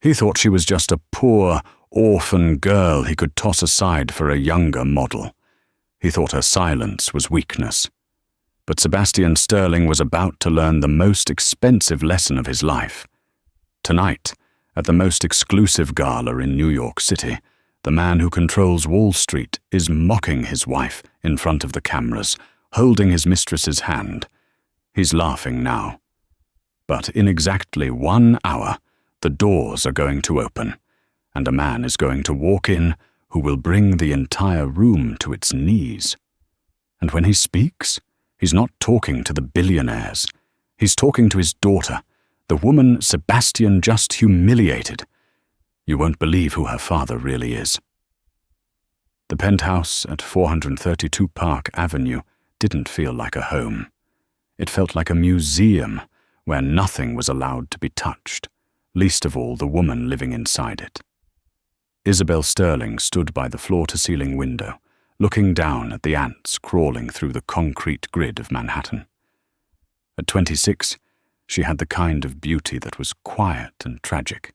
He thought she was just a poor, orphan girl he could toss aside for a younger model. He thought her silence was weakness. But Sebastian Sterling was about to learn the most expensive lesson of his life. Tonight, at the most exclusive gala in New York City, the man who controls Wall Street is mocking his wife in front of the cameras, holding his mistress's hand. He's laughing now. But in exactly 1 hour, the doors are going to open, and a man is going to walk in who will bring the entire room to its knees. And when he speaks, he's not talking to the billionaires. He's talking to his daughter, the woman Sebastian just humiliated. You won't believe who her father really is. The penthouse at 432 Park Avenue didn't feel like a home. It felt like a museum where nothing was allowed to be touched, least of all the woman living inside it. Isabelle Sterling stood by the floor-to-ceiling window, looking down at the ants crawling through the concrete grid of Manhattan. At 26, she had the kind of beauty that was quiet and tragic.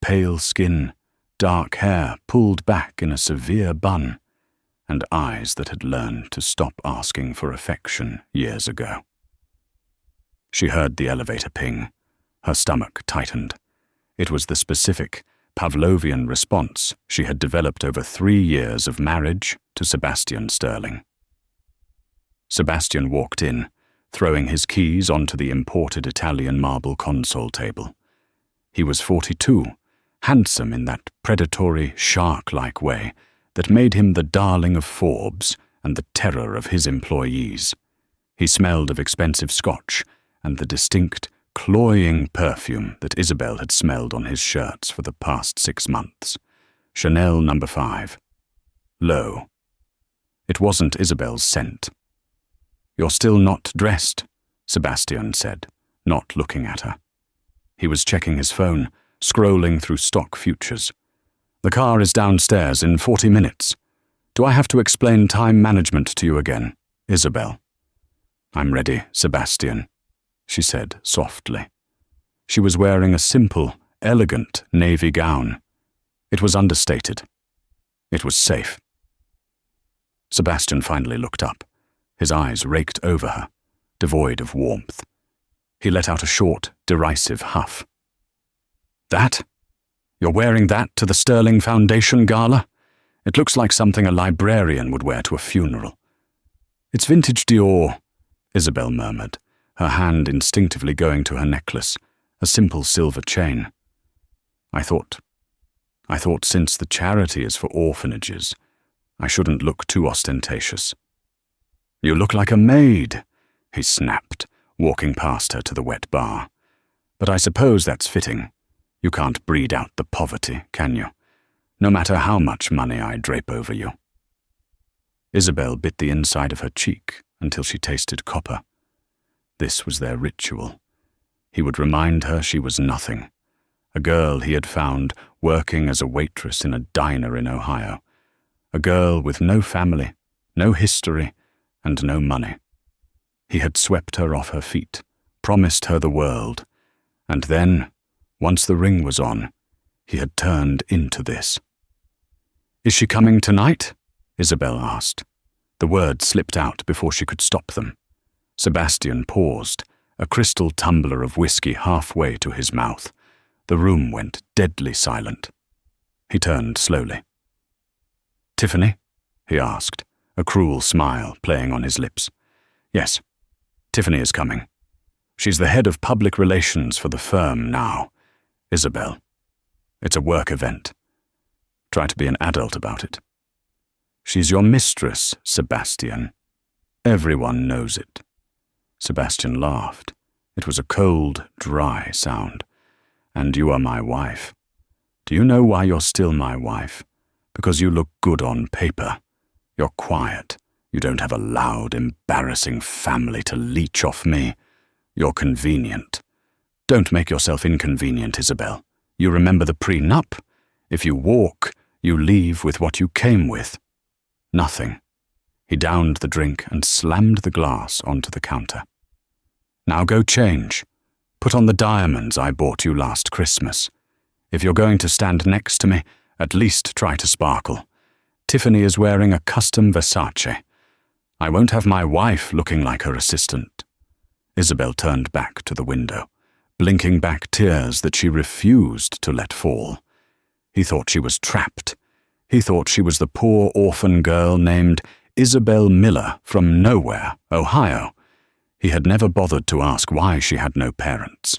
Pale skin, dark hair pulled back in a severe bun, and eyes that had learned to stop asking for affection years ago. She heard the elevator ping. Her stomach tightened. It was the specific, Pavlovian response she had developed over 3 years of marriage to Sebastian Sterling. Sebastian walked in, throwing his keys onto the imported Italian marble console table. He was 42, handsome in that predatory, shark-like way that made him the darling of Forbes and the terror of his employees. He smelled of expensive scotch and the distinct, cloying perfume that Isabelle had smelled on his shirts for the past 6 months. Chanel No. 5. Low. It wasn't Isabelle's scent. "You're still not dressed," Sebastian said, not looking at her. He was checking his phone, scrolling through stock futures. "The car is downstairs in 40 minutes. Do I have to explain time management to you again, Isabelle?" "I'm ready, Sebastian," she said softly. She was wearing a simple, elegant navy gown. It was understated. It was safe. Sebastian finally looked up, his eyes raked over her, devoid of warmth. He let out a short, derisive huff. "That? You're wearing that to the Sterling Foundation gala? It looks like something a librarian would wear to a funeral." "It's vintage Dior," Isabelle murmured, her hand instinctively going to her necklace, a simple silver chain. I thought since the charity is for orphanages, I shouldn't look too ostentatious." "You look like a maid," he snapped, walking past her to the wet bar. "But I suppose that's fitting. You can't breed out the poverty, can you? No matter how much money I drape over you." Isabelle bit the inside of her cheek until she tasted copper. This was their ritual. He would remind her she was nothing, a girl he had found working as a waitress in a diner in Ohio, a girl with no family, no history, and no money. He had swept her off her feet, promised her the world, and then, once the ring was on, he had turned into this. "Is she coming tonight?" Isabelle asked. The words slipped out before she could stop them. Sebastian paused, a crystal tumbler of whiskey halfway to his mouth. The room went deadly silent. He turned slowly. "Tiffany?" he asked, a cruel smile playing on his lips. "Yes, Tiffany is coming. She's the head of public relations for the firm now. Isabelle. It's a work event. Try to be an adult about it. She's your mistress, Sebastian. Everyone knows it." Sebastian laughed. It was a cold, dry sound. "And you are my wife. Do you know why you're still my wife? Because you look good on paper. You're quiet. You don't have a loud, embarrassing family to leech off me. You're convenient. Don't make yourself inconvenient, Isabelle. You remember the prenup? If you walk, you leave with what you came with. Nothing." He downed the drink and slammed the glass onto the counter. "Now go change. Put on the diamonds I bought you last Christmas. If you're going to stand next to me, at least try to sparkle. Tiffany is wearing a custom Versace. I won't have my wife looking like her assistant." Isabelle turned back to the window, blinking back tears that she refused to let fall. He thought she was trapped. He thought she was the poor orphan girl named Isabelle Miller from nowhere, Ohio. He had never bothered to ask why she had no parents.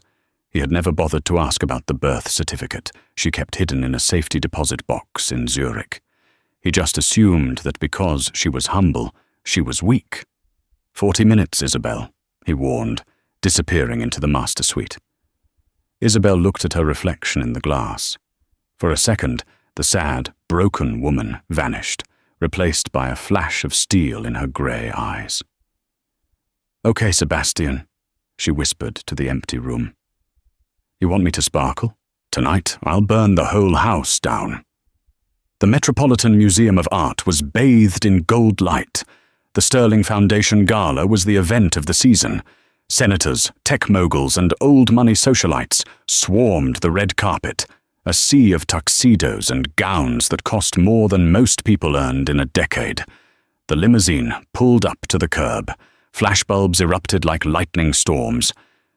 He had never bothered to ask about the birth certificate she kept hidden in a safety deposit box in Zurich. He just assumed that because she was humble, she was weak. 40 minutes, Isabelle, he warned, disappearing into the master suite. Isabelle looked at her reflection in the glass. For a second, the sad, broken woman vanished, replaced by a flash of steel in her grey eyes. "Okay, Sebastian," she whispered to the empty room. "You want me to sparkle? Tonight, I'll burn the whole house down." The Metropolitan Museum of Art was bathed in gold light. The Sterling Foundation Gala was the event of the season. Senators, tech moguls, and old money socialites swarmed the red carpet, a sea of tuxedos and gowns that cost more than most people earned in a decade. The limousine pulled up to the curb. Flashbulbs erupted like lightning storms.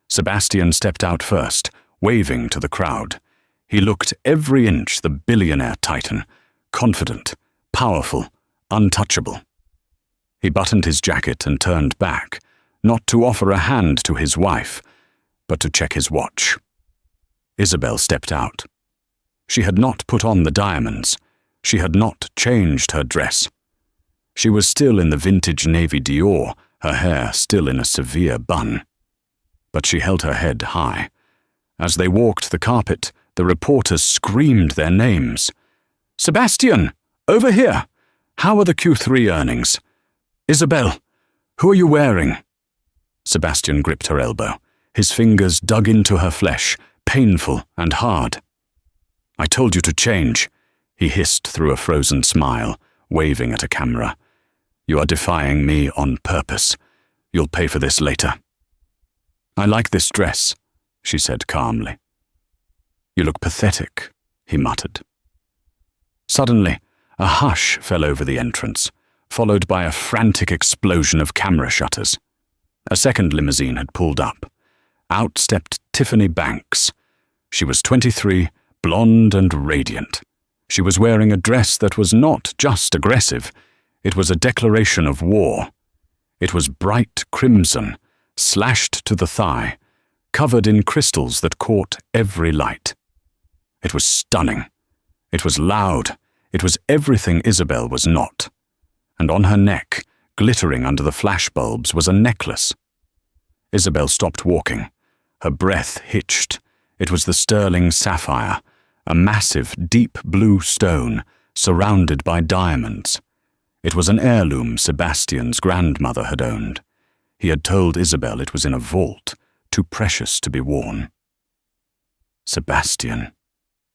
Sebastian stepped out first, waving to the crowd. He looked every inch the billionaire titan, confident, powerful, untouchable. He buttoned his jacket and turned back, not to offer a hand to his wife, but to check his watch. Isabelle stepped out. She had not put on the diamonds. She had not changed her dress. She was still in the vintage navy Dior, her hair still in a severe bun. But she held her head high. As they walked the carpet, the reporters screamed their names. "Sebastian! Over here! How are the Q3 earnings? Isabelle, who are you wearing?" Sebastian gripped her elbow. His fingers dug into her flesh, painful and hard. "I told you to change," he hissed through a frozen smile, waving at a camera. "You are defying me on purpose. You'll pay for this later." "I like this dress," she said calmly. "You look pathetic," he muttered. Suddenly, a hush fell over the entrance, followed by a frantic explosion of camera shutters. A second limousine had pulled up. Out stepped Tiffany Banks. She was 23, blonde and radiant. She was wearing a dress that was not just aggressive. It was a declaration of war. It was bright crimson, slashed to the thigh, covered in crystals that caught every light. It was stunning. It was loud. It was everything Isabelle was not. And on her neck, glittering under the flashbulbs, was a necklace. Isabelle stopped walking. Her breath hitched. It was the sterling sapphire, a massive, deep blue stone surrounded by diamonds. It was an heirloom Sebastian's grandmother had owned. He had told Isabelle it was in a vault, too precious to be worn. "Sebastian,"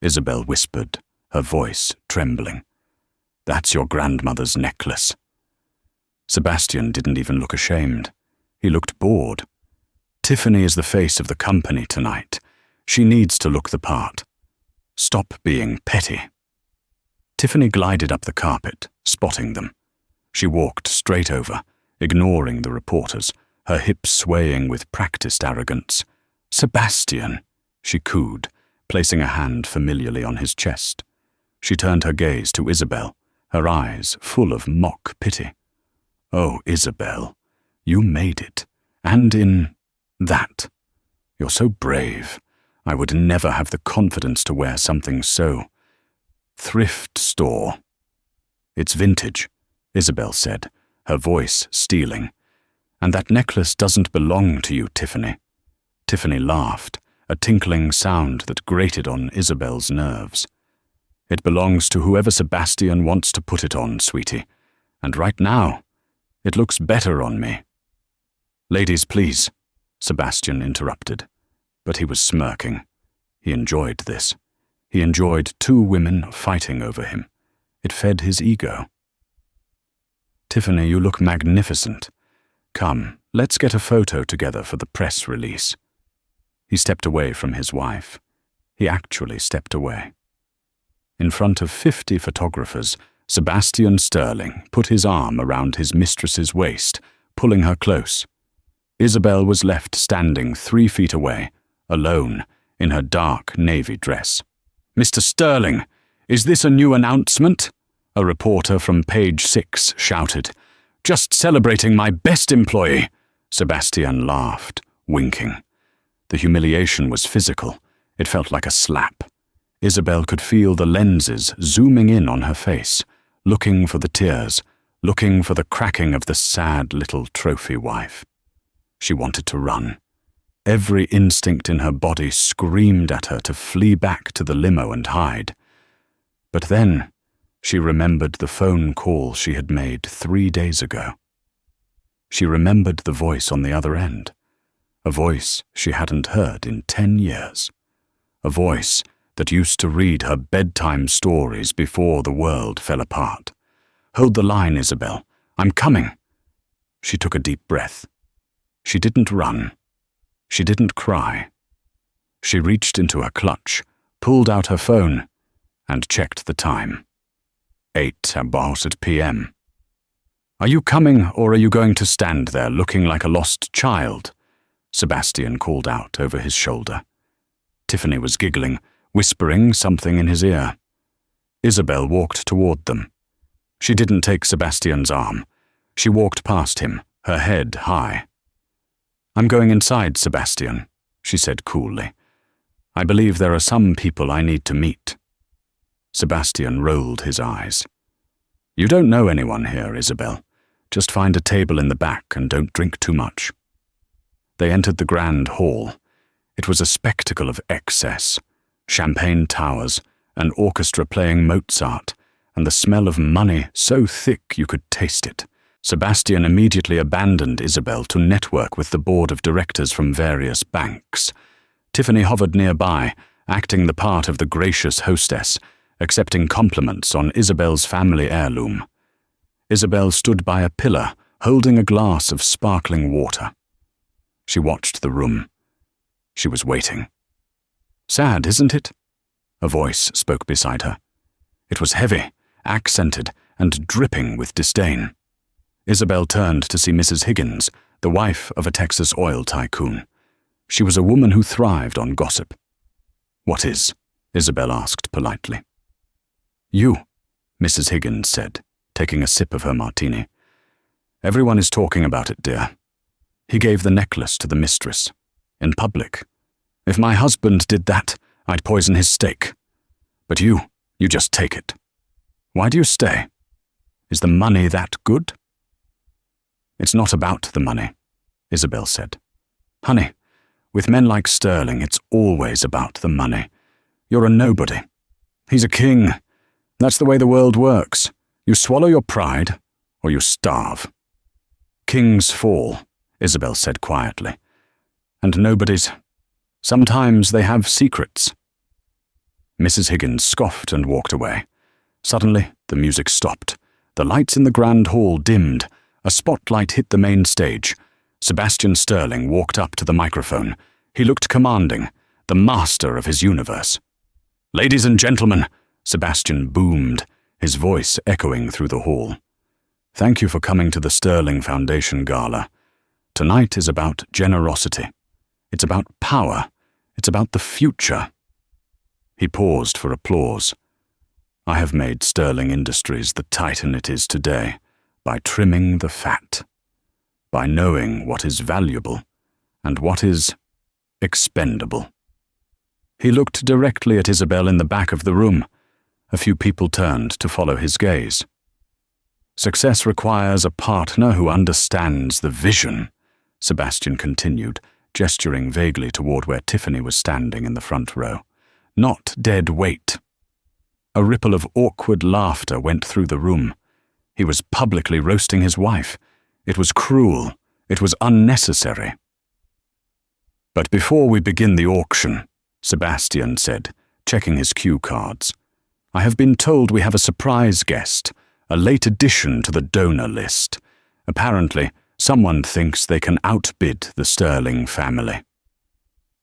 Isabelle whispered, her voice trembling. "That's your grandmother's necklace." Sebastian didn't even look ashamed. He looked bored. "Tiffany is the face of the company tonight. She needs to look the part. Stop being petty." Tiffany glided up the carpet, spotting them. She walked straight over, ignoring the reporters, her hips swaying with practiced arrogance. "Sebastian," she cooed, placing a hand familiarly on his chest. She turned her gaze to Isabelle, her eyes full of mock pity. "Oh, Isabelle, you made it. And in that. You're so brave. I would never have the confidence to wear something so. Thrift store." "It's vintage," Isabelle said, her voice stealing. "And that necklace doesn't belong to you, Tiffany." Tiffany laughed, a tinkling sound that grated on Isabelle's nerves. "It belongs to whoever Sebastian wants to put it on, sweetie. And right now, it looks better on me." "Ladies, please," Sebastian interrupted. But he was smirking. He enjoyed this. He enjoyed two women fighting over him. It fed his ego. "Tiffany, you look magnificent. Come, let's get a photo together for the press release." He stepped away from his wife. He actually stepped away. In front of 50 photographers, Sebastian Sterling put his arm around his mistress's waist, pulling her close. Isabelle was left standing 3 feet away, alone, in her dark navy dress. "Mr. Sterling, is this a new announcement?" a reporter from Page 6 shouted. "Just celebrating my best employee." Sebastian laughed, winking. The humiliation was physical. It felt like a slap. Isabelle could feel the lenses zooming in on her face, looking for the tears, looking for the cracking of the sad little trophy wife. She wanted to run. Every instinct in her body screamed at her to flee back to the limo and hide. But then she remembered the phone call she had made 3 days ago. She remembered the voice on the other end, a voice she hadn't heard in 10 years, a voice that used to read her bedtime stories before the world fell apart. "Hold the line, Isabelle. I'm coming." She took a deep breath. She didn't run. She didn't cry. She reached into her clutch, pulled out her phone, and checked the time. 8 p.m. "Are you coming, or are you going to stand there looking like a lost child?" Sebastian called out over his shoulder. Tiffany was giggling, whispering something in his ear. Isabelle walked toward them. She didn't take Sebastian's arm. She walked past him, her head high. "I'm going inside, Sebastian," she said coolly. "I believe there are some people I need to meet." Sebastian rolled his eyes. "You don't know anyone here, Isabelle. Just find a table in the back and don't drink too much." They entered the grand hall. It was a spectacle of excess. Champagne towers, an orchestra playing Mozart, and the smell of money so thick you could taste it. Sebastian immediately abandoned Isabelle to network with the board of directors from various banks. Tiffany hovered nearby, acting the part of the gracious hostess, accepting compliments on Isabelle's family heirloom. Isabelle stood by a pillar, holding a glass of sparkling water. She watched the room. She was waiting. "Sad, isn't it?" A voice spoke beside her. It was heavy, accented, and dripping with disdain. Isabelle turned to see Mrs. Higgins, the wife of a Texas oil tycoon. She was a woman who thrived on gossip. "What is?" Isabelle asked politely. "You," Mrs. Higgins said, taking a sip of her martini. "Everyone is talking about it, dear. He gave the necklace to the mistress. In public. If my husband did that, I'd poison his steak. But you just take it. Why do you stay? Is the money that good?" "It's not about the money," Isabelle said. "Honey, with men like Sterling, it's always about the money. You're a nobody. He's a king. That's the way the world works. You swallow your pride, or you starve." "Kings fall," Isabelle said quietly. "And nobodies. Sometimes they have secrets." Mrs. Higgins scoffed and walked away. Suddenly, the music stopped. The lights in the grand hall dimmed. A spotlight hit the main stage. Sebastian Sterling walked up to the microphone. He looked commanding, the master of his universe. "Ladies and gentlemen," Sebastian boomed, his voice echoing through the hall. "Thank you for coming to the Sterling Foundation Gala. Tonight is about generosity. It's about power. It's about the future." He paused for applause. "I have made Sterling Industries the titan it is today by trimming the fat, by knowing what is valuable and what is expendable." He looked directly at Isabelle in the back of the room. A few people turned to follow his gaze. "Success requires a partner who understands the vision," Sebastian continued, gesturing vaguely toward where Tiffany was standing in the front row. "Not dead weight." A ripple of awkward laughter went through the room. He was publicly roasting his wife. It was cruel. It was unnecessary. "But before we begin the auction," Sebastian said, checking his cue cards, "I have been told we have a surprise guest, a late addition to the donor list. Apparently, someone thinks they can outbid the Sterling family."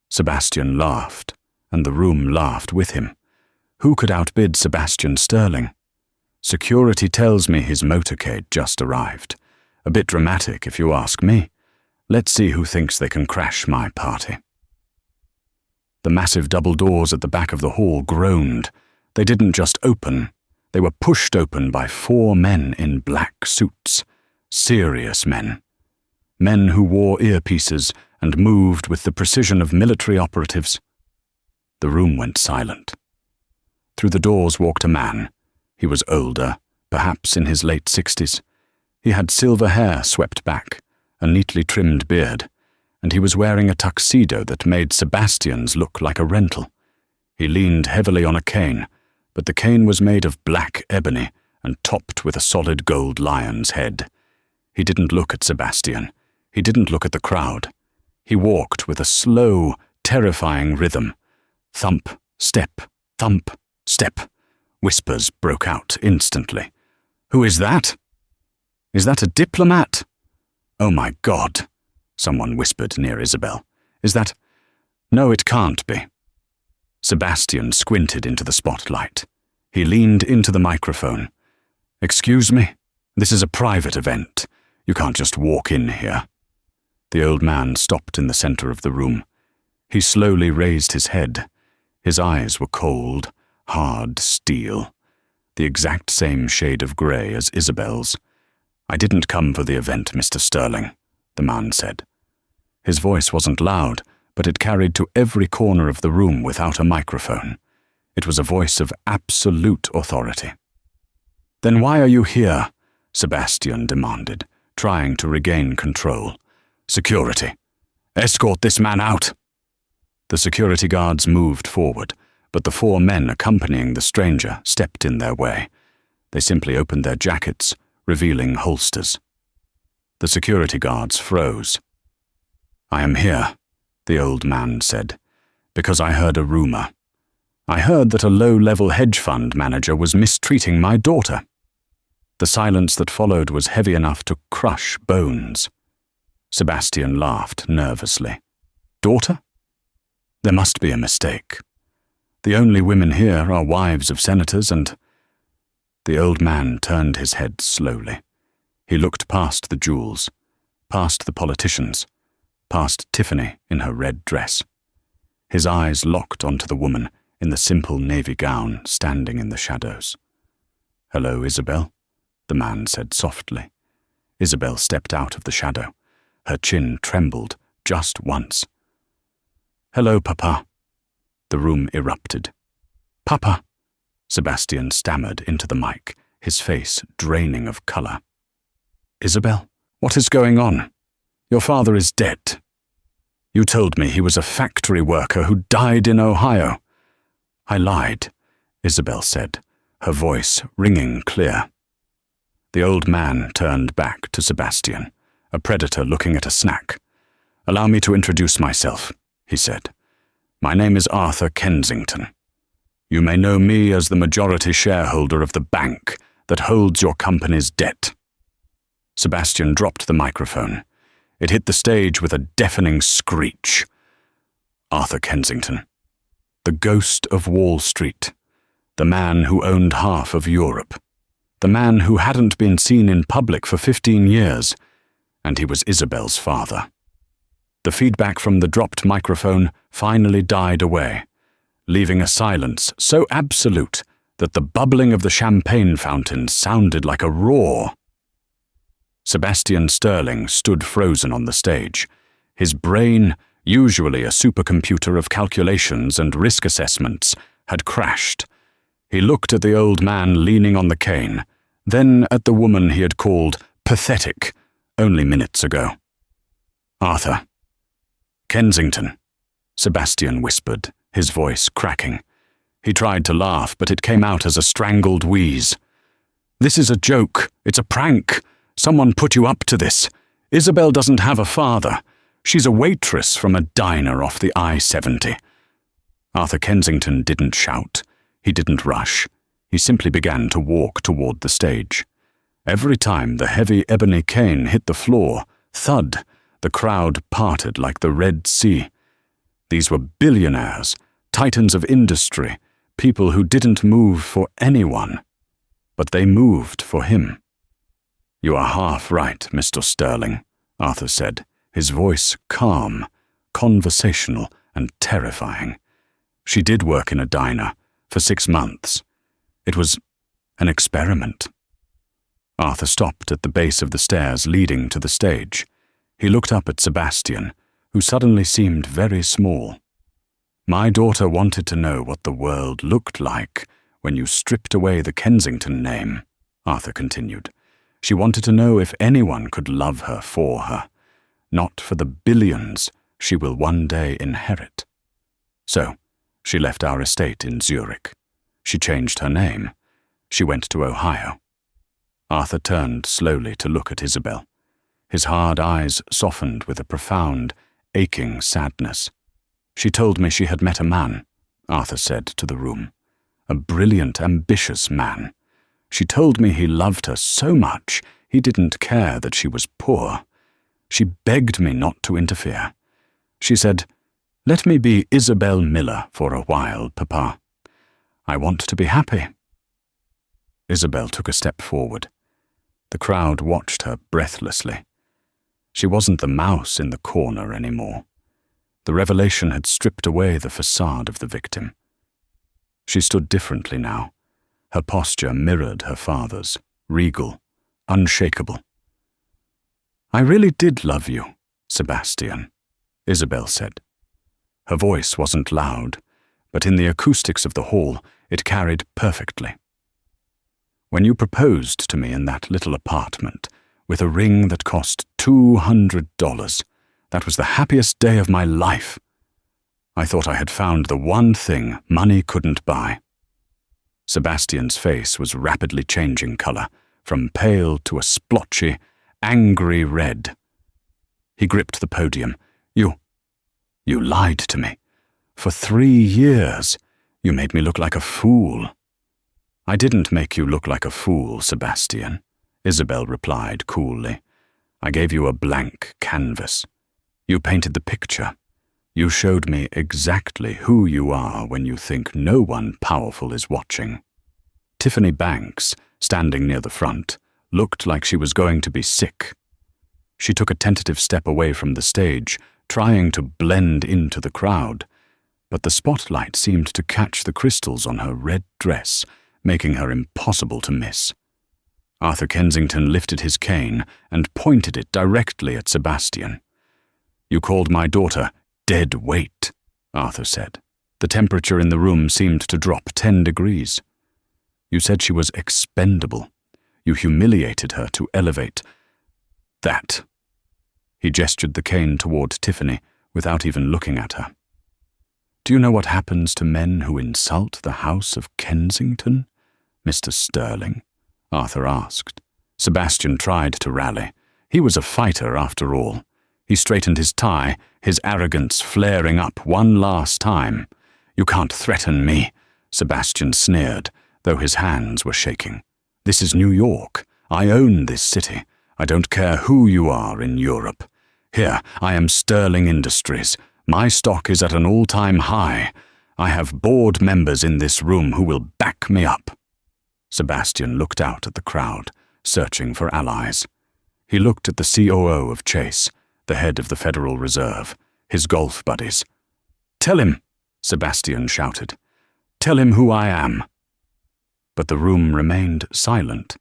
Sebastian laughed, and the room laughed with him. Who could outbid Sebastian Sterling? Security tells me his motorcade just arrived. A bit dramatic, if you ask me. Let's see who thinks they can crash my party. The massive double doors at the back of the hall groaned. They didn't just open. They were pushed open by 4 men in black suits. Serious men. Men who wore earpieces and moved with the precision of military operatives. The room went silent. Through the doors walked a man. He was older, perhaps in his late 60s. He had silver hair swept back, a neatly trimmed beard, and he was wearing a tuxedo that made Sebastian's look like a rental. He leaned heavily on a cane, but the cane was made of black ebony and topped with a solid gold lion's head. He didn't look at Sebastian. He didn't look at the crowd. He walked with a slow, terrifying rhythm. Thump, step, thump, step. Whispers broke out instantly. "Who is that? Is that a diplomat? Oh my God," someone whispered near Isabelle. "Is that—" "No, it can't be." Sebastian squinted into the spotlight. He leaned into the microphone. "Excuse me? This is a private event. You can't just walk in here." The old man stopped in the center of the room. He slowly raised his head. His eyes were cold, hard steel, the exact same shade of grey as Isabelle's. "I didn't come for the event, Mr. Sterling," the man said. His voice wasn't loud, but it carried to every corner of the room without a microphone. It was a voice of absolute authority. "Then why are you here?" Sebastian demanded, trying to regain control. "Security. Escort this man out." The security guards moved forward, but the 4 men accompanying the stranger stepped in their way. They simply opened their jackets, revealing holsters. The security guards froze. "I am here," the old man said, "because I heard a rumor. I heard that a low-level hedge fund manager was mistreating my daughter." The silence that followed was heavy enough to crush bones. Sebastian laughed nervously. "Daughter? There must be a mistake. The only women here are wives of senators and—" The old man turned his head slowly. He looked past the jewels, past the politicians, past Tiffany in her red dress. His eyes locked onto the woman in the simple navy gown standing in the shadows. "Hello, Isabelle," the man said softly. Isabelle stepped out of the shadow. Her chin trembled just once. "Hello, Papa." The room erupted. "Papa," Sebastian stammered into the mic, his face draining of color. "Isabelle, what is going on? Your father is dead. You told me he was a factory worker who died in Ohio." "I lied," Isabelle said, her voice ringing clear. The old man turned back to Sebastian, a predator looking at a snack. "Allow me to introduce myself," he said. "My name is Arthur Kensington. You may know me as the majority shareholder of the bank that holds your company's debt." Sebastian dropped the microphone. It hit the stage with a deafening screech. Arthur Kensington, the ghost of Wall Street, the man who owned half of Europe, the man who hadn't been seen in public for 15 years, and he was Isabelle's father. The feedback from the dropped microphone finally died away, leaving a silence so absolute that the bubbling of the champagne fountain sounded like a roar. Sebastian Sterling stood frozen on the stage. His brain, usually a supercomputer of calculations and risk assessments, had crashed. He looked at the old man leaning on the cane, then at the woman he had called pathetic only minutes ago. "Arthur. Kensington," Sebastian whispered, his voice cracking. He tried to laugh, but it came out as a strangled wheeze. "This is a joke. It's a prank. Someone put you up to this. Isabelle doesn't have a father. She's a waitress from a diner off the I-70. Arthur Kensington didn't shout. He didn't rush. He simply began to walk toward the stage. Every time the heavy ebony cane hit the floor, thud, the crowd parted like the Red Sea. These were billionaires, titans of industry, people who didn't move for anyone, but they moved for him. "You are half right, Mr. Sterling," Arthur said, his voice calm, conversational, and terrifying. "She did work in a diner for 6 months. It was an experiment." Arthur stopped at the base of the stairs leading to the stage. He looked up at Sebastian, who suddenly seemed very small. "My daughter wanted to know what the world looked like when you stripped away the Kensington name," Arthur continued. "She wanted to know if anyone could love her for her, not for the billions she will one day inherit. So, she left our estate in Zurich. She changed her name. She went to Ohio." Arthur turned slowly to look at Isabelle. His hard eyes softened with a profound, aching sadness. "She told me she had met a man," Arthur said to the room. "A brilliant, ambitious man. She told me he loved her so much he didn't care that she was poor. She begged me not to interfere. She said, 'Let me be Isabelle Miller for a while, Papa. I want to be happy.'" Isabelle took a step forward. The crowd watched her breathlessly. She wasn't the mouse in the corner anymore. The revelation had stripped away the facade of the victim. She stood differently now. Her posture mirrored her father's, regal, unshakable. "I really did love you, Sebastian," Isabelle said. Her voice wasn't loud, but in the acoustics of the hall it carried perfectly. "When you proposed to me in that little apartment, with a ring that cost $200, that was the happiest day of my life. I thought I had found the one thing money couldn't buy." Sebastian's face was rapidly changing color, from pale to a splotchy, angry red. He gripped the podium. You lied to me. For 3 years, you made me look like a fool." "I didn't make you look like a fool, Sebastian," Isabelle replied coolly. "I gave you a blank canvas. You painted the picture. You showed me exactly who you are when you think no one powerful is watching." Tiffany Banks, standing near the front, looked like she was going to be sick. She took a tentative step away from the stage, trying to blend into the crowd, but the spotlight seemed to catch the crystals on her red dress, making her impossible to miss. Arthur Kensington lifted his cane and pointed it directly at Sebastian. "You called my daughter dead weight," Arthur said. The temperature in the room seemed to drop 10 degrees. "You said she was expendable. You humiliated her to elevate that." He gestured the cane toward Tiffany without even looking at her. "Do you know what happens to men who insult the House of Kensington, Mr. Sterling?" Arthur asked. Sebastian tried to rally. He was a fighter after all. He straightened his tie, his arrogance flaring up one last time. "You can't threaten me," Sebastian sneered, though his hands were shaking. "This is New York. I own this city. I don't care who you are in Europe. Here, I am Sterling Industries. My stock is at an all-time high. I have board members in this room who will back me up." Sebastian looked out at the crowd, searching for allies. He looked at the COO of Chase, the head of the Federal Reserve, his golf buddies. "Tell him," Sebastian shouted. "Tell him who I am." But the room remained silent.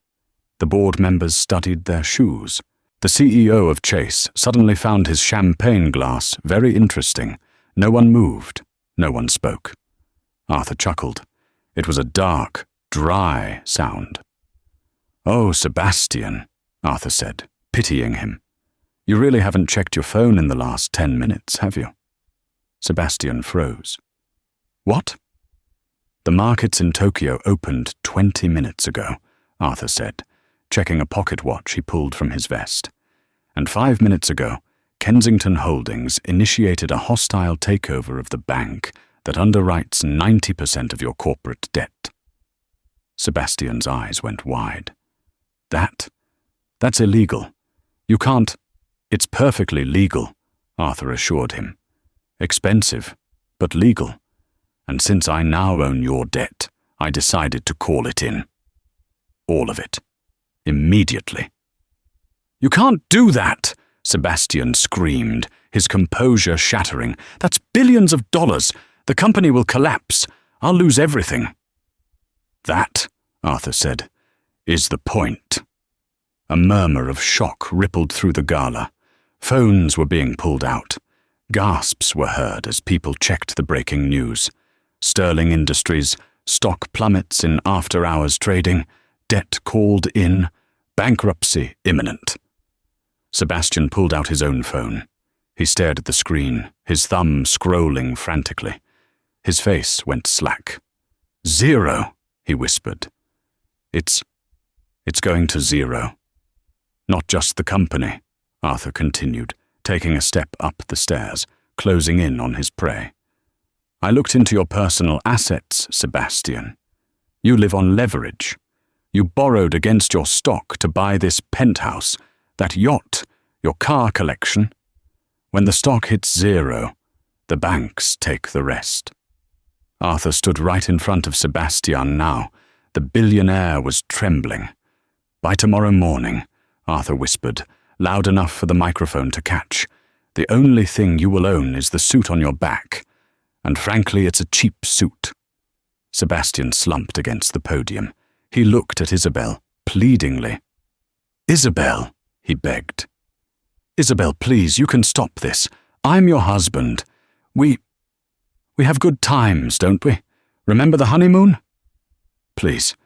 The board members studied their shoes. The CEO of Chase suddenly found his champagne glass very interesting. No one moved. No one spoke. Arthur chuckled. It was a dark, dry sound. "Oh, Sebastian," Arthur said, pitying him. "You really haven't checked your phone in the last 10 minutes, have you?" Sebastian froze. "What?" "The markets in Tokyo opened 20 minutes ago," Arthur said, checking a pocket watch he pulled from his vest. "And 5 minutes ago, Kensington Holdings initiated a hostile takeover of the bank that underwrites 90% of your corporate debt." Sebastian's eyes went wide. That's illegal. You can't." "It's perfectly legal," Arthur assured him. "Expensive, but legal. and since I now own your debt, I decided to call it in. All of it. Immediately. You can't do that, Sebastian screamed, his composure shattering. That's billions of dollars. The company will collapse. I'll lose everything. That, Arthur said, is the point. A murmur of shock rippled through the Gala. Phones were being pulled out. Gasps were heard as people checked the breaking news. Sterling Industries, stock plummets in after-hours trading, debt called in, bankruptcy imminent. Sebastian pulled out his own phone. He stared at the screen, his thumb scrolling frantically. His face went slack. 0, he whispered. It's going to 0. Not just the company, Arthur continued, taking a step up the stairs, closing in on his prey. I looked into your personal assets, Sebastian. You live on leverage. You borrowed against your stock to buy this penthouse, that yacht, your car collection. When the stock hits 0, the banks take the rest. Arthur stood right in front of Sebastian now. The billionaire was trembling. By tomorrow morning, Arthur whispered, loud enough for the microphone to catch, the only thing you will own is the suit on your back, and frankly it's a cheap suit. Sebastian slumped against the podium. He looked at Isabelle, pleadingly. Isabelle, he begged. Isabelle, please, you can stop this. I'm your husband. We have good times, don't we? Remember the honeymoon? Please,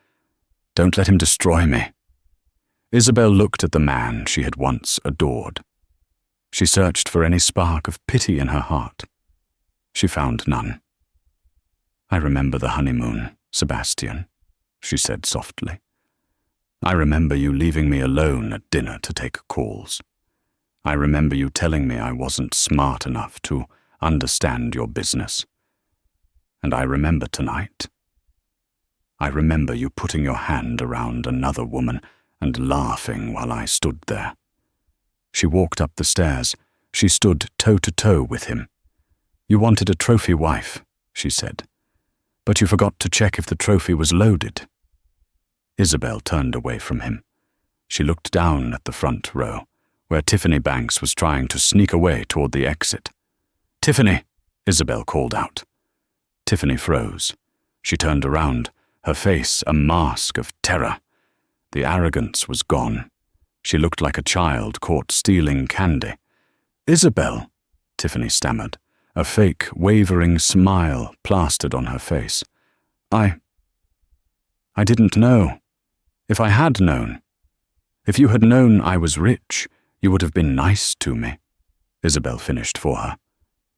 don't let him destroy me. Isabelle looked at the man she had once adored. She searched for any spark of pity in her heart. She found none. I remember the honeymoon, Sebastian, she said softly. I remember you leaving me alone at dinner to take calls. I remember you telling me I wasn't smart enough to understand your business. And I remember tonight. I remember you putting your hand around another woman and laughing while I stood there. She walked up the stairs. She stood toe-to-toe with him. You wanted a trophy wife, she said, but you forgot to check if the trophy was loaded. Isabelle turned away from him. She looked down at the front row, where Tiffany Banks was trying to sneak away toward the exit. Tiffany, Isabelle called out. Tiffany froze. She turned around, her face a mask of terror. The arrogance was gone. She looked like a child caught stealing candy. Isabelle, Tiffany stammered, a fake, wavering smile plastered on her face. I didn't know. If I had known. If you had known I was rich, you would have been nice to me. Isabelle finished for her.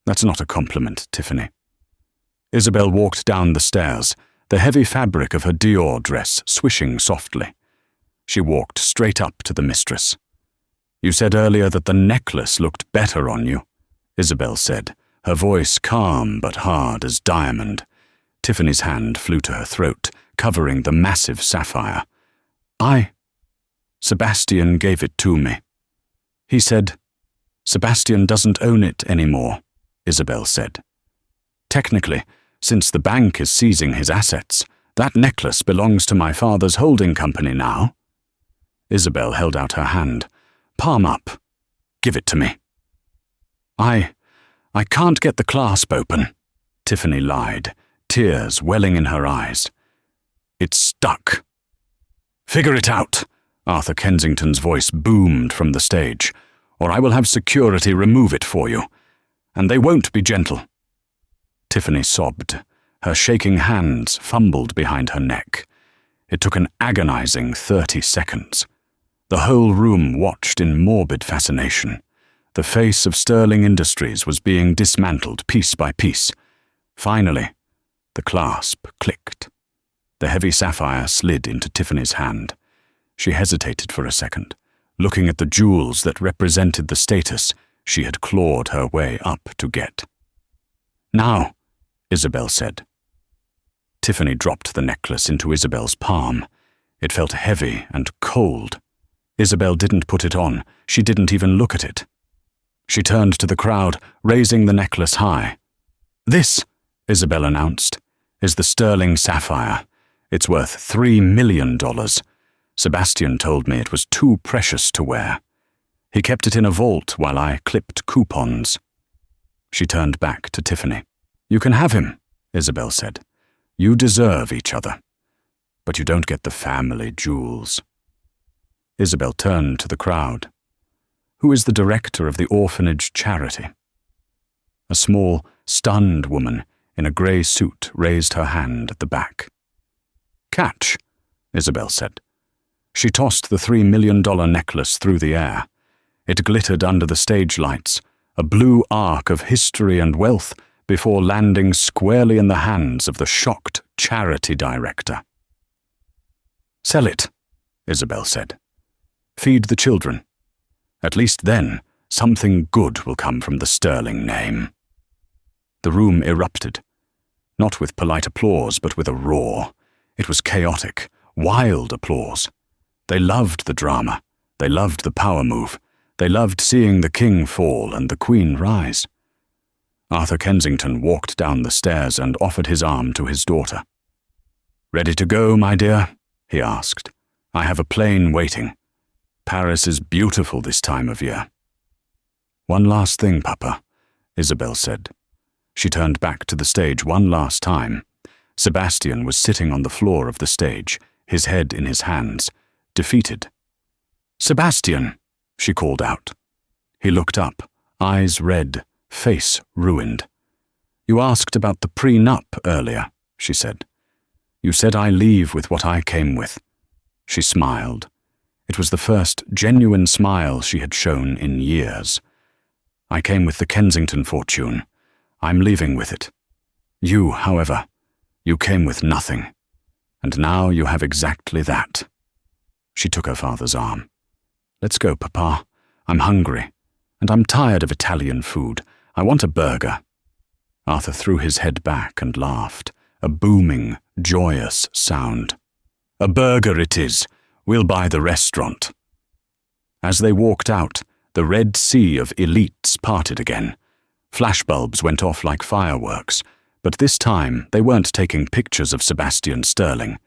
That's not a compliment, Tiffany. Isabelle walked down the stairs, the heavy fabric of her Dior dress swishing softly. She walked straight up to the mistress. You said earlier that the necklace looked better on you, Isabelle said, her voice calm but hard as diamond. Tiffany's hand flew to her throat, covering the massive sapphire. Sebastian gave it to me. He said, Sebastian doesn't own it anymore, Isabelle said. Technically, since the bank is seizing his assets, that necklace belongs to my father's holding company now. Isabelle held out her hand. Palm up. Give it to me. I can't get the clasp open, Tiffany lied, tears welling in her eyes. It's stuck. Figure it out, Arthur Kensington's voice boomed from the stage, or I will have security remove it for you. And they won't be gentle. Tiffany sobbed. Her shaking hands fumbled behind her neck. It took an agonizing 30 seconds. The whole room watched in morbid fascination. The face of Sterling Industries was being dismantled piece by piece. Finally, the clasp clicked. The heavy sapphire slid into Tiffany's hand. She hesitated for a second, looking at the jewels that represented the status she had clawed her way up to get. Now, Isabelle said. Tiffany dropped the necklace into Isabelle's palm. It felt heavy and cold. Isabelle didn't put it on. She didn't even look at it. She turned to the crowd, raising the necklace high. This, Isabelle announced, "is the sterling sapphire. It's worth $3 million. Sebastian told me it was too precious to wear. He kept it in a vault while I clipped coupons." She turned back to Tiffany. "You can have him," Isabelle said. "You deserve each other. But you don't get the family jewels." Isabelle turned to the crowd. "Who is the director of the orphanage charity?" A small, stunned woman in a grey suit raised her hand at the back. "Catch," Isabelle said. She tossed the $3 million necklace through the air. It glittered under the stage lights, a blue arc of history and wealth, before landing squarely in the hands of the shocked charity director. "Sell it," Isabelle said. "Feed the children. At least then, something good will come from the sterling name." The room erupted, not with polite applause, but with a roar. It was chaotic, wild applause. They loved the drama. They loved the power move. They loved seeing the king fall and the queen rise. Arthur Kensington walked down the stairs and offered his arm to his daughter. "Ready to go, my dear?" he asked. "I have a plane waiting. Paris is beautiful this time of year." "One last thing, Papa," Isabelle said. She turned back to the stage one last time. Sebastian was sitting on the floor of the stage, his head in his hands, defeated. "Sebastian!" she called out. He looked up, eyes red, face ruined. "You asked about the prenup earlier," she said. "You said I leave with what I came with." She smiled. It was the first genuine smile she had shown in years. "I came with the Kensington fortune. I'm leaving with it. You, however, you came with nothing. And now you have exactly that." She took her father's arm. "Let's go, Papa. I'm hungry. And I'm tired of Italian food. I want a burger." Arthur threw his head back and laughed, a booming, joyous sound. "A burger it is. We'll buy the restaurant." As they walked out, the red sea of elites parted again. Flashbulbs went off like fireworks, but this time they weren't taking pictures of Sebastian Sterling.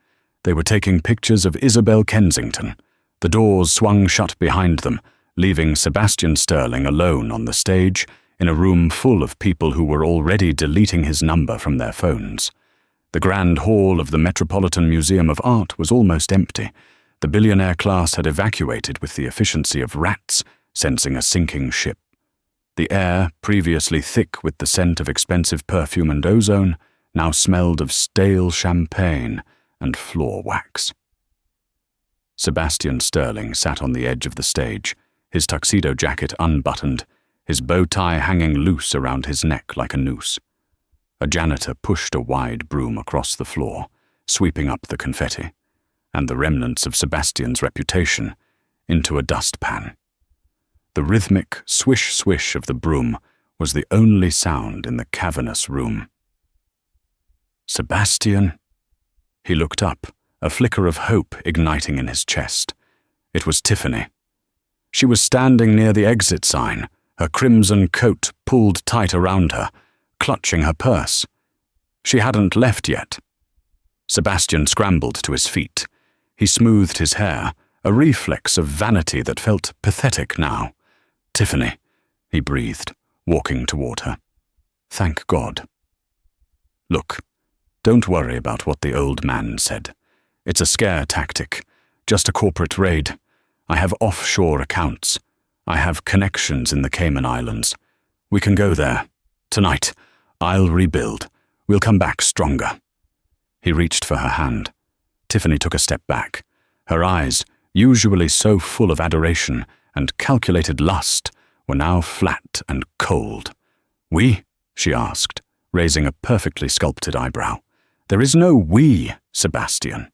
They were taking pictures of Isabelle Kensington. The doors swung shut behind them, leaving Sebastian Sterling alone on the stage in a room full of people who were already deleting his number from their phones. The grand hall of the Metropolitan Museum of Art was almost empty. The billionaire class had evacuated with the efficiency of rats sensing a sinking ship. The air, previously thick with the scent of expensive perfume and ozone, now smelled of stale champagne and floor wax. Sebastian Sterling sat on the edge of the stage, his tuxedo jacket unbuttoned, his bow tie hanging loose around his neck like a noose. A janitor pushed a wide broom across the floor, sweeping up the confetti, and the remnants of Sebastian's reputation, into a dustpan. The rhythmic swish-swish of the broom was the only sound in the cavernous room. "Sebastian?" He looked up, a flicker of hope igniting in his chest. It was Tiffany. She was standing near the exit sign, her crimson coat pulled tight around her, clutching her purse. She hadn't left yet. Sebastian scrambled to his feet. He smoothed his hair, a reflex of vanity that felt pathetic now. "Tiffany," he breathed, walking toward her. "Thank God." "Look, don't worry about what the old man said. It's a scare tactic, just a corporate raid. I have offshore accounts. I have connections in the Cayman Islands. We can go there. Tonight, I'll rebuild. We'll come back stronger." He reached for her hand. Tiffany took a step back. Her eyes, usually so full of adoration and calculated lust, were now flat and cold. "We?" she asked, raising a perfectly sculpted eyebrow. "There is no we, Sebastian."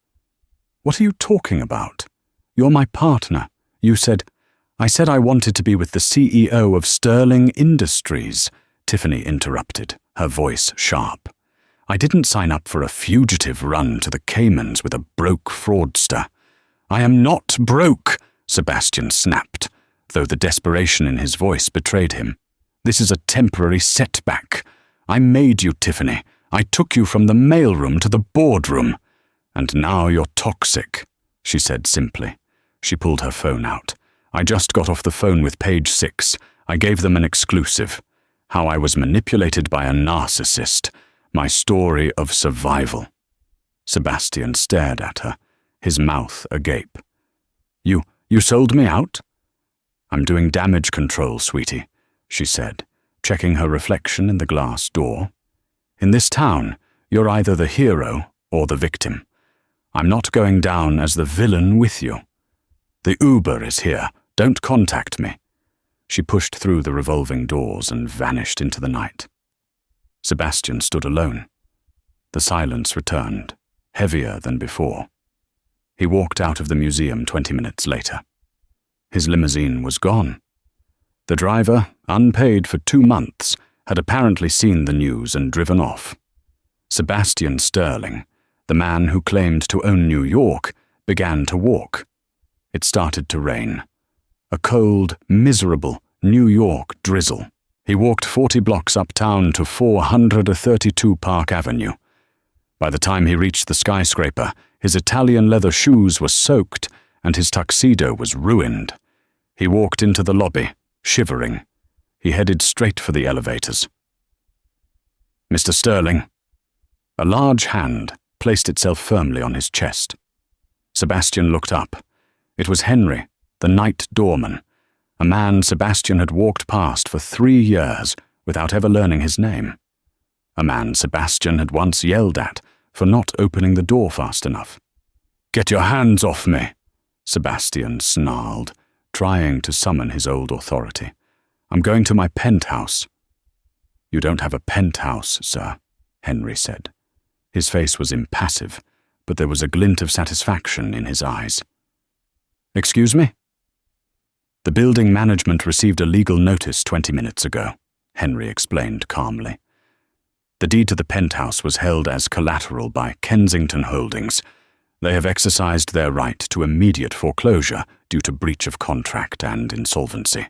"What are you talking about? You're my partner. You said—" "I said I wanted to be with the CEO of Sterling Industries," Tiffany interrupted, her voice sharp. "I didn't sign up for a fugitive run to the Caymans with a broke fraudster." "I am not broke," Sebastian snapped, though the desperation in his voice betrayed him. "This is a temporary setback. I made you, Tiffany. I took you from the mailroom to the boardroom, and now you're toxic," she said simply. She pulled her phone out. "I just got off the phone with page 6. I gave them an exclusive. How I was manipulated by a narcissist. My story of survival." Sebastian stared at her, his mouth agape. You sold me out?" "I'm doing damage control, sweetie," she said, checking her reflection in the glass door. "In this town, you're either the hero or the victim. I'm not going down as the villain with you. The Uber is here. Don't contact me." She pushed through the revolving doors and vanished into the night. Sebastian stood alone. The silence returned, heavier than before. He walked out of the museum 20 minutes later. His limousine was gone. The driver, unpaid for 2 months, had apparently seen the news and driven off. Sebastian Sterling, the man who claimed to own New York, began to walk. It started to rain. A cold, miserable New York drizzle. He walked 40 blocks uptown to 432 Park Avenue. By the time he reached the skyscraper, his Italian leather shoes were soaked and his tuxedo was ruined. He walked into the lobby, shivering. He headed straight for the elevators. "Mr. Sterling." A large hand placed itself firmly on his chest. Sebastian looked up. It was Henry, the night doorman, a man Sebastian had walked past for 3 years without ever learning his name. A man Sebastian had once yelled at for not opening the door fast enough. "Get your hands off me," Sebastian snarled, trying to summon his old authority. "I'm going to my penthouse." "You don't have a penthouse, sir," Henry said. His face was impassive, but there was a glint of satisfaction in his eyes. "Excuse me?" "The building management received a legal notice 20 minutes ago," Henry explained calmly. "The deed to the penthouse was held as collateral by Kensington Holdings. They have exercised their right to immediate foreclosure due to breach of contract and insolvency.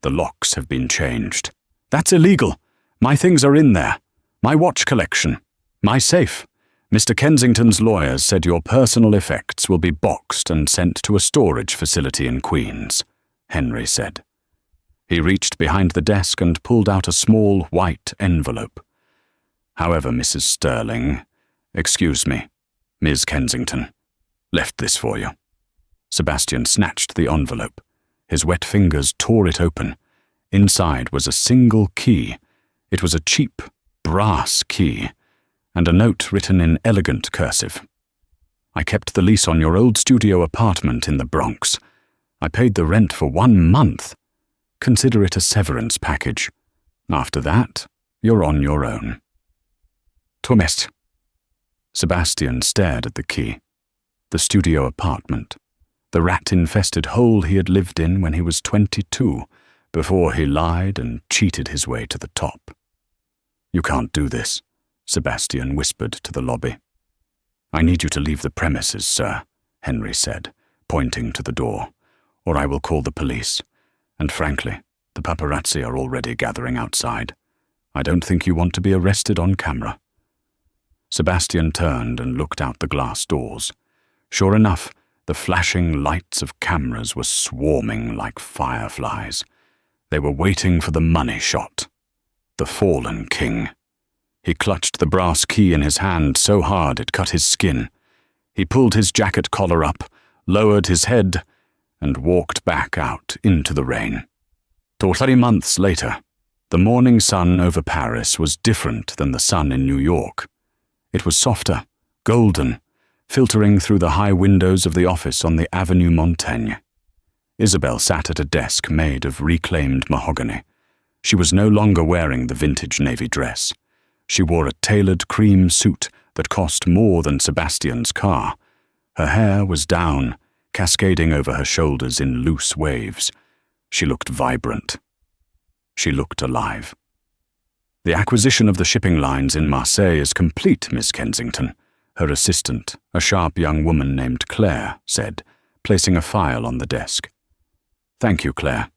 The locks have been changed." "That's illegal. My things are in there. My watch collection. My safe. Mr. Kensington's lawyers said your personal effects will be boxed and sent to a storage facility in Queens," Henry said. He reached behind the desk and pulled out a small white envelope. "However, Mrs. Sterling, excuse me, Ms. Kensington, left this for you." Sebastian snatched the envelope. His wet fingers tore it open. Inside was a single key. It was a cheap, brass key, and a note written in elegant cursive. "I kept the lease on your old studio apartment in the Bronx. I paid the rent for 1 month. Consider it a severance package. After that, you're on your own." "Thomas." Sebastian stared at the key. The studio apartment. The rat-infested hole he had lived in when he was 22, before he lied and cheated his way to the top. "You can't do this," Sebastian whispered to the lobby. "I need you to leave the premises, sir," Henry said, pointing to the door, "or I will call the police. And frankly, the paparazzi are already gathering outside. I don't think you want to be arrested on camera." Sebastian turned and looked out the glass doors. Sure enough, the flashing lights of cameras were swarming like fireflies. They were waiting for the money shot. The fallen king. He clutched the brass key in his hand so hard it cut his skin. He pulled his jacket collar up, lowered his head, and walked back out into the rain. 3 months later, the morning sun over Paris was different than the sun in New York. It was softer, golden, filtering through the high windows of the office on the Avenue Montaigne. Isabelle sat at a desk made of reclaimed mahogany. She was no longer wearing the vintage navy dress. She wore a tailored cream suit that cost more than Sebastian's car. Her hair was down, cascading over her shoulders in loose waves. She looked vibrant. She looked alive. "The acquisition of the shipping lines in Marseille is complete, Miss Kensington," her assistant, a sharp young woman named Claire, said, placing a file on the desk. "Thank you, Claire,"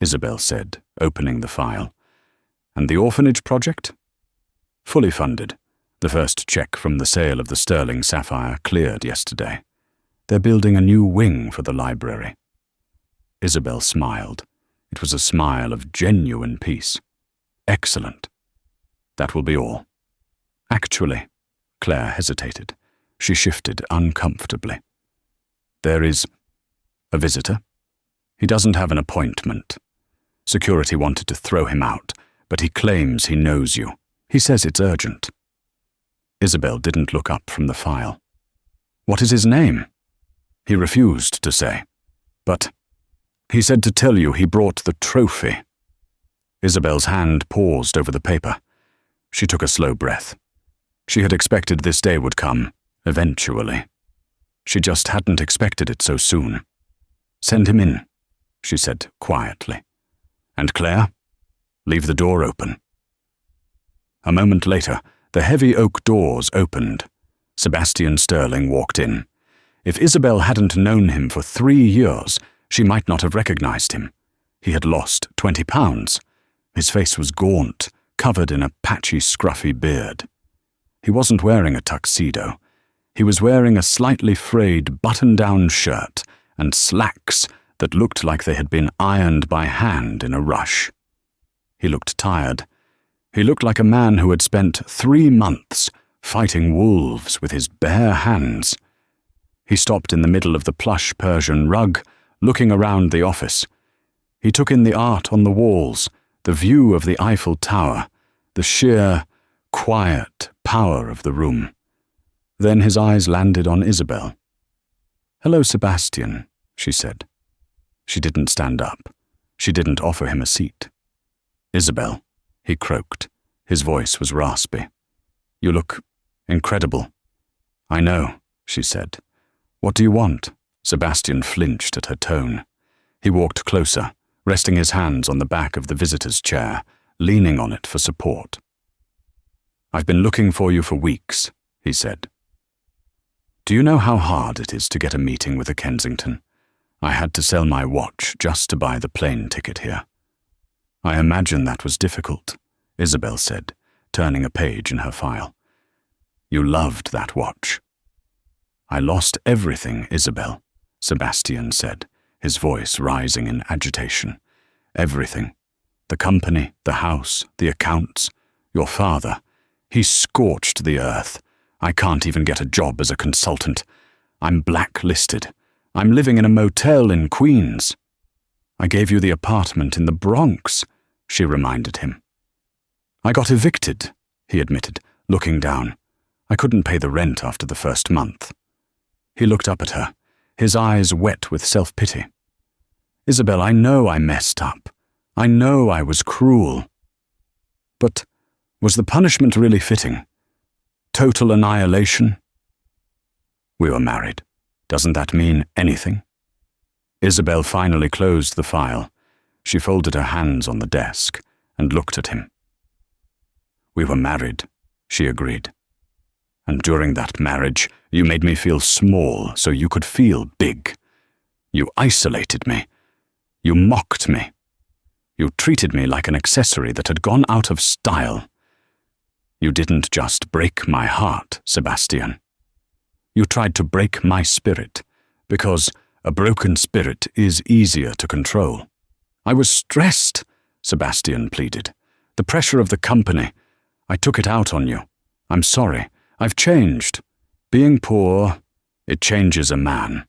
Isabelle said, opening the file. "And the orphanage project?" "Fully funded. The first check from the sale of the sterling sapphire cleared yesterday. They're building a new wing for the library. Isabelle smiled. It was a smile of genuine peace. Excellent. That will be all. Actually, Claire hesitated. She shifted uncomfortably. There is a visitor. He doesn't have an appointment. Security wanted to throw him out, but he claims he knows you. He says it's urgent. Isabelle didn't look up from the file. What is his name? He refused to say. But he said to tell you he brought the trophy. Isabelle's hand paused over the paper. She took a slow breath. She had expected this day would come, eventually. She just hadn't expected it so soon. Send him in, she said quietly. And Claire, leave the door open. A moment later, the heavy oak doors opened. Sebastian Sterling walked in. If Isabelle hadn't known him for 3 years, she might not have recognized him. He had lost 20 pounds. His face was gaunt, covered in a patchy, scruffy beard. He wasn't wearing a tuxedo. He was wearing a slightly frayed button-down shirt and slacks that looked like they had been ironed by hand in a rush. He looked tired. He looked like a man who had spent 3 months fighting wolves with his bare hands. He stopped in the middle of the plush Persian rug, looking around the office. He took in the art on the walls, the view of the Eiffel Tower, the sheer, quiet power of the room. Then his eyes landed on Isabelle. "Hello, Sebastian," she said. She didn't stand up. She didn't offer him a seat. "Isabelle," he croaked. His voice was raspy. "You look incredible." "I know," she said. "What do you want?" Sebastian flinched at her tone. He walked closer, resting his hands on the back of the visitor's chair, leaning on it for support. "I've been looking for you for weeks," he said. "Do you know how hard it is to get a meeting with a Kensington? I had to sell my watch just to buy the plane ticket here." "I imagine that was difficult," Isabelle said, turning a page in her file. "You loved that watch." "I lost everything, Isabelle," Sebastian said, his voice rising in agitation. "Everything. The company, the house, the accounts, your father. He scorched the earth. I can't even get a job as a consultant. I'm blacklisted. I'm living in a motel in Queens." "I gave you the apartment in the Bronx," she reminded him. "I got evicted," he admitted, looking down. "I couldn't pay the rent after the first month." He looked up at her, his eyes wet with self-pity. "Isabelle, I know I messed up. I know I was cruel. But was the punishment really fitting? Total annihilation?" "We were married. Doesn't that mean anything?" Isabelle finally closed the file. She folded her hands on the desk and looked at him. "We were married," she agreed. "And during that marriage, you made me feel small so you could feel big. You isolated me. You mocked me. You treated me like an accessory that had gone out of style. You didn't just break my heart, Sebastian. You tried to break my spirit, because a broken spirit is easier to control." "I was stressed," Sebastian pleaded. "The pressure of the company. I took it out on you. I'm sorry. I've changed. Being poor, it changes a man.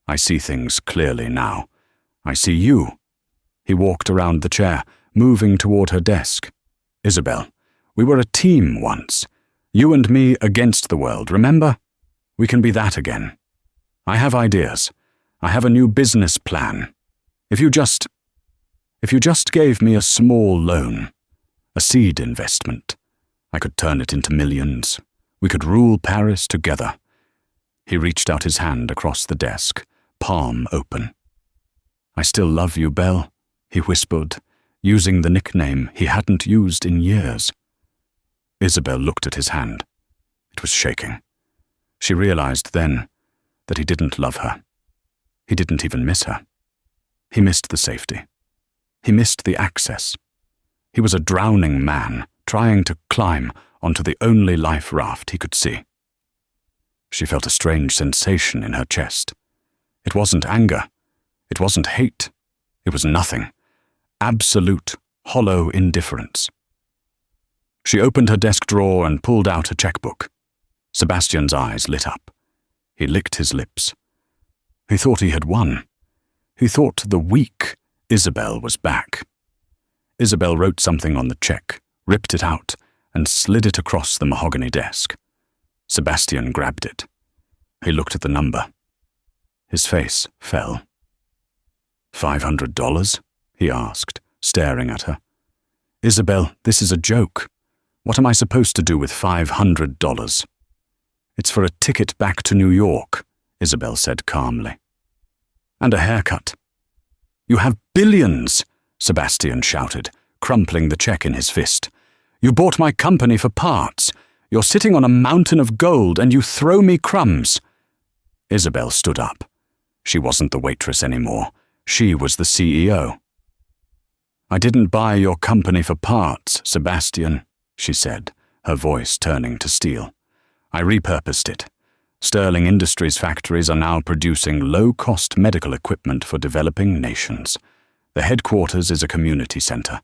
I see things clearly now. I see you." He walked around the chair, moving toward her desk. "Isabelle, we were a team once. You and me against the world, remember? We can be that again. I have ideas. I have a new business plan. If you just gave me a small loan, a seed investment, I could turn it into millions. We could rule Paris together." He reached out his hand across the desk, palm open. "I still love you, Belle," he whispered, using the nickname he hadn't used in years. Isabelle looked at his hand. It was shaking. She realized then that he didn't love her. He didn't even miss her. He missed the safety. He missed the access. He was a drowning man trying to climb onto the only life raft he could see. She felt a strange sensation in her chest. It wasn't anger. It wasn't hate. It was nothing. Absolute, hollow indifference. She opened her desk drawer and pulled out a checkbook. Sebastian's eyes lit up. He licked his lips. He thought he had won. He thought the weak Isabelle was back. Isabelle wrote something on the check, ripped it out, and slid it across the mahogany desk. Sebastian grabbed it. He looked at the number. His face fell. $500? He asked, staring at her. Isabelle, this is a joke. What am I supposed to do with $500? It's for a ticket back to New York, Isabelle said calmly. And a haircut. You have billions, Sebastian shouted, crumpling the check in his fist. You bought my company for parts. You're sitting on a mountain of gold and you throw me crumbs. Isabelle stood up. She wasn't the waitress anymore. She was the CEO. I didn't buy your company for parts, Sebastian, she said, her voice turning to steel. I repurposed it. Sterling Industries factories are now producing low-cost medical equipment for developing nations. The headquarters is a community center.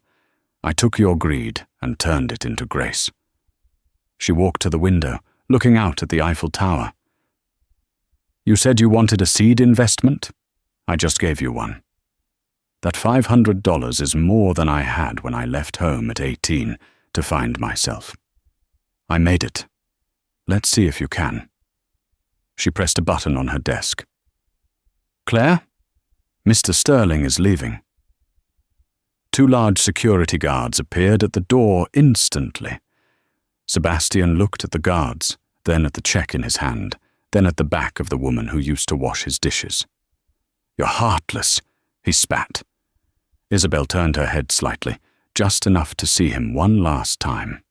I took your greed and turned it into grace. She walked to the window, looking out at the Eiffel Tower. You said you wanted a seed investment? I just gave you one. That $500 is more than I had when I left home at 18 to find myself. I made it. Let's see if you can. She pressed a button on her desk. Claire? Mr. Sterling is leaving. 2 large security guards appeared at the door instantly. Sebastian looked at the guards, then at the check in his hand, then at the back of the woman who used to wash his dishes. You're heartless, he spat. Isabelle turned her head slightly, just enough to see him one last time.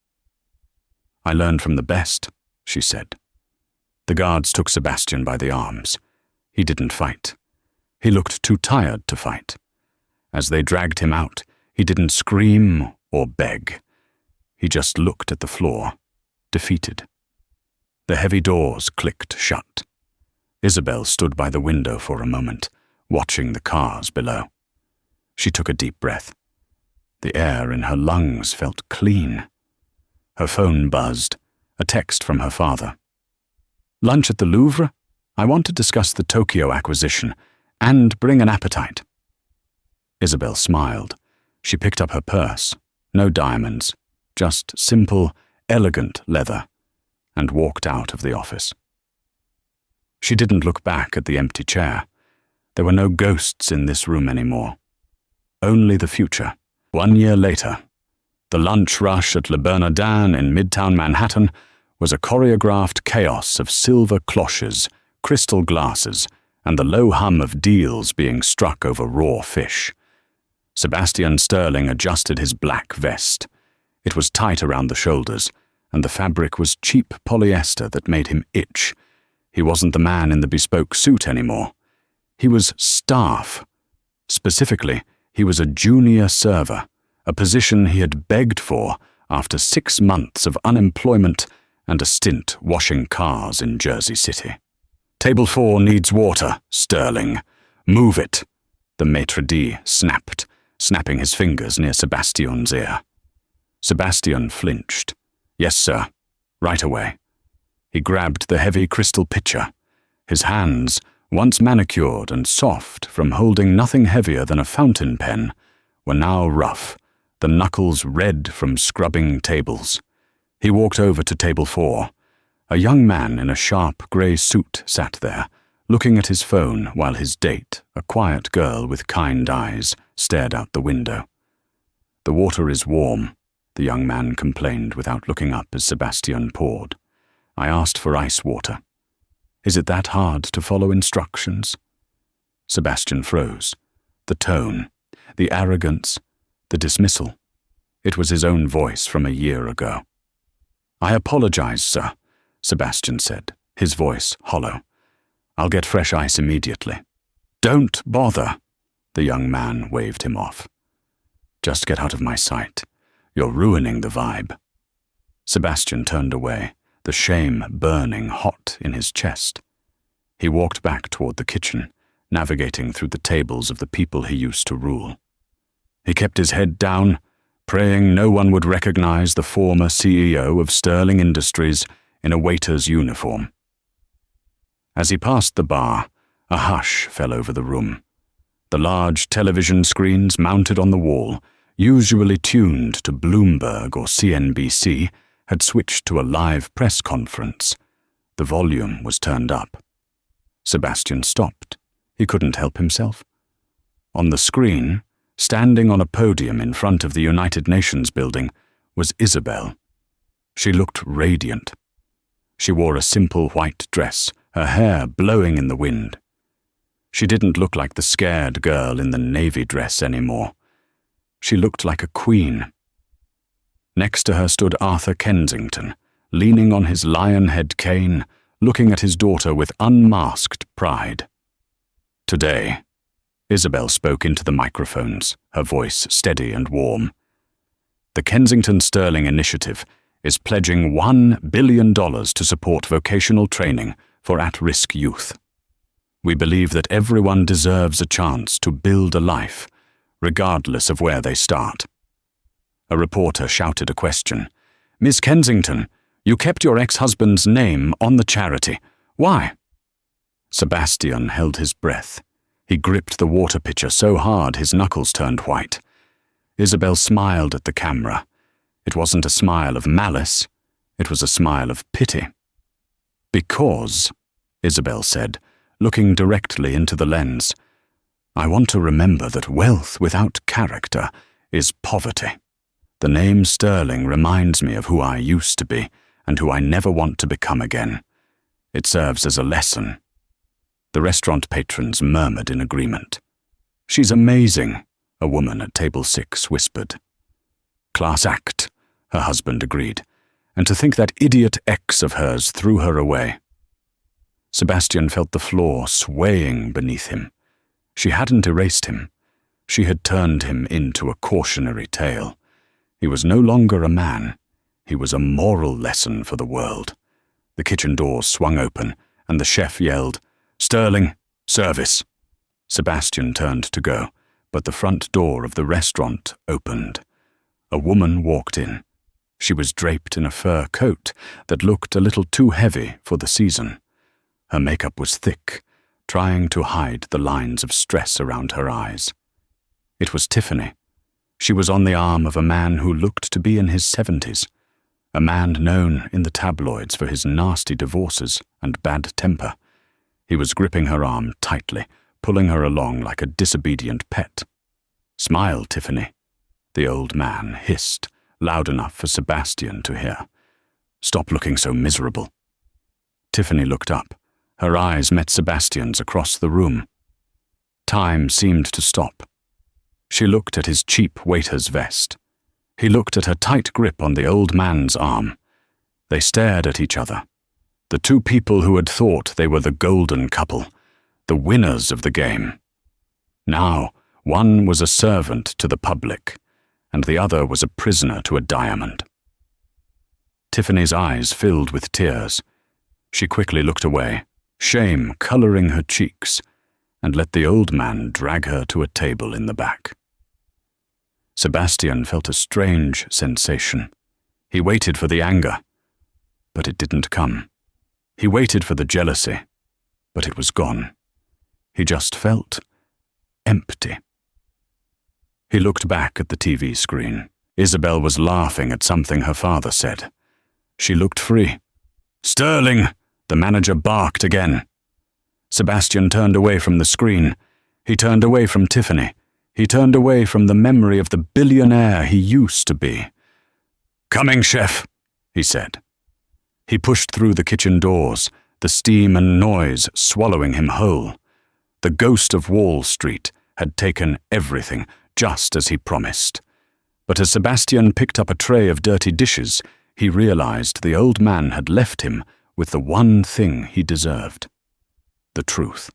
I learned from the best, she said. The guards took Sebastian by the arms. He didn't fight. He looked too tired to fight. As they dragged him out, he didn't scream or beg. He just looked at the floor, defeated. The heavy doors clicked shut. Isabelle stood by the window for a moment, watching the cars below. She took a deep breath. The air in her lungs felt clean. Her phone buzzed, a text from her father. Lunch at the Louvre? I want to discuss the Tokyo acquisition and bring an appetite. Isabelle smiled. She picked up her purse. No diamonds, just simple, elegant leather, and walked out of the office. She didn't look back at the empty chair. There were no ghosts in this room anymore. Only the future. 1 year later, the lunch rush at Le Bernardin in Midtown Manhattan was a choreographed chaos of silver cloches, crystal glasses, and the low hum of deals being struck over raw fish. Sebastian Sterling adjusted his black vest. It was tight around the shoulders, and the fabric was cheap polyester that made him itch. He wasn't the man in the bespoke suit anymore. He was staff. Specifically, he was a junior server, a position he had begged for after 6 months of unemployment and a stint washing cars in Jersey City. Table 4 needs water, Sterling. Move it, the maitre d' snapped, snapping his fingers near Sebastian's ear. Sebastian flinched. Yes, sir. Right away. He grabbed the heavy crystal pitcher. His hands, once manicured and soft from holding nothing heavier than a fountain pen, were now rough, the knuckles red from scrubbing tables. He walked over to table 4. A young man in a sharp grey suit sat there, looking at his phone while his date, a quiet girl with kind eyes, stared out the window. The water is warm, the young man complained without looking up as Sebastian poured. I asked for ice water. Is it that hard to follow instructions? Sebastian froze. The tone, the arrogance, the dismissal. It was his own voice from a year ago. I apologize, sir, Sebastian said, his voice hollow. I'll get fresh ice immediately. Don't bother, the young man waved him off. Just get out of my sight. You're ruining the vibe. Sebastian turned away, the shame burning hot in his chest. He walked back toward the kitchen, navigating through the tables of the people he used to rule. He kept his head down, praying no one would recognize the former CEO of Sterling Industries in a waiter's uniform. As he passed the bar, a hush fell over the room. The large television screens mounted on the wall, usually tuned to Bloomberg or CNBC, had switched to a live press conference. The volume was turned up. Sebastian stopped. He couldn't help himself. On the screen, standing on a podium in front of the United Nations building, was Isabelle. She looked radiant. She wore a simple white dress, her hair blowing in the wind. She didn't look like the scared girl in the navy dress anymore. She looked like a queen. Next to her stood Arthur Kensington, leaning on his lion-head cane, looking at his daughter with unmasked pride. Today, Isabelle spoke into the microphones, her voice steady and warm. The Kensington Sterling Initiative is pledging $1 billion to support vocational training for at-risk youth. We believe that everyone deserves a chance to build a life, regardless of where they start. A reporter shouted a question. "Miss Kensington, you kept your ex-husband's name on the charity. Why?" Sebastian held his breath. He gripped the water pitcher so hard his knuckles turned white. Isabelle smiled at the camera. It wasn't a smile of malice. It was a smile of pity. "Because," Isabelle said, looking directly into the lens, "I want to remember that wealth without character is poverty. The name Sterling reminds me of who I used to be and who I never want to become again. It serves as a lesson." The restaurant patrons murmured in agreement. "She's amazing," a woman at table 6 whispered. "Class act," her husband agreed, "and to think that idiot ex of hers threw her away." Sebastian felt the floor swaying beneath him. She hadn't erased him. She had turned him into a cautionary tale. He was no longer a man. He was a moral lesson for the world. The kitchen doors swung open, and the chef yelled, "Sterling, service." Sebastian turned to go, but the front door of the restaurant opened. A woman walked in. She was draped in a fur coat that looked a little too heavy for the season. Her makeup was thick, trying to hide the lines of stress around her eyes. It was Tiffany. She was on the arm of a man who looked to be in his 70s, a man known in the tabloids for his nasty divorces and bad temper. He was gripping her arm tightly, pulling her along like a disobedient pet. "Smile, Tiffany," the old man hissed, loud enough for Sebastian to hear. "Stop looking so miserable." Tiffany looked up. Her eyes met Sebastian's across the room. Time seemed to stop. She looked at his cheap waiter's vest. He looked at her tight grip on the old man's arm. They stared at each other. The two people who had thought they were the golden couple, the winners of the game. Now, one was a servant to the public, and the other was a prisoner to a diamond. Tiffany's eyes filled with tears. She quickly looked away, shame coloring her cheeks, and let the old man drag her to a table in the back. Sebastian felt a strange sensation. He waited for the anger, but it didn't come. He waited for the jealousy, but it was gone. He just felt empty. He looked back at the TV screen. Isabelle was laughing at something her father said. She looked free. "Sterling!" The manager barked again. Sebastian turned away from the screen. He turned away from Tiffany. He turned away from the memory of the billionaire he used to be. "Coming, chef," he said. He pushed through the kitchen doors, the steam and noise swallowing him whole. The ghost of Wall Street had taken everything, just as he promised. But as Sebastian picked up a tray of dirty dishes, he realized the old man had left him with the one thing he deserved: the truth.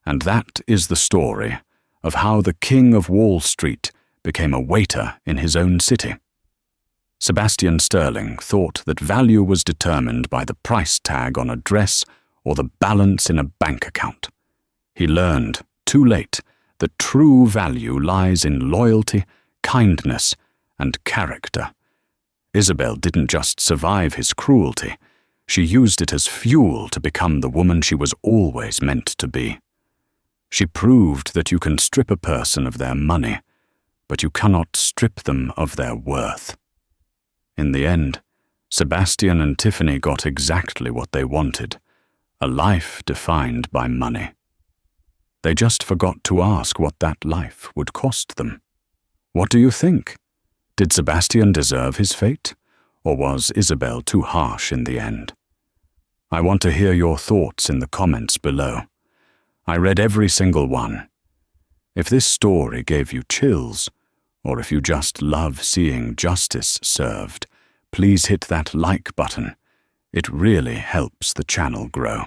And that is the story of how the king of Wall Street became a waiter in his own city. Sebastian Sterling thought that value was determined by the price tag on a dress or the balance in a bank account. He learned, too late, that true value lies in loyalty, kindness, and character. Isabelle didn't just survive his cruelty, she used it as fuel to become the woman she was always meant to be. She proved that you can strip a person of their money, but you cannot strip them of their worth. In the end, Sebastian and Tiffany got exactly what they wanted, a life defined by money. They just forgot to ask what that life would cost them. What do you think? Did Sebastian deserve his fate, or was Isabelle too harsh in the end? I want to hear your thoughts in the comments below. I read every single one. If this story gave you chills, or if you just love seeing justice served, please hit that like button. It really helps the channel grow.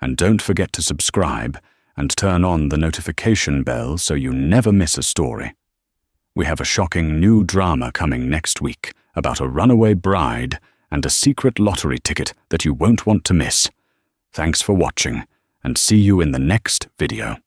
And don't forget to subscribe and turn on the notification bell so you never miss a story. We have a shocking new drama coming next week about a runaway bride and a secret lottery ticket that you won't want to miss. Thanks for watching, and see you in the next video.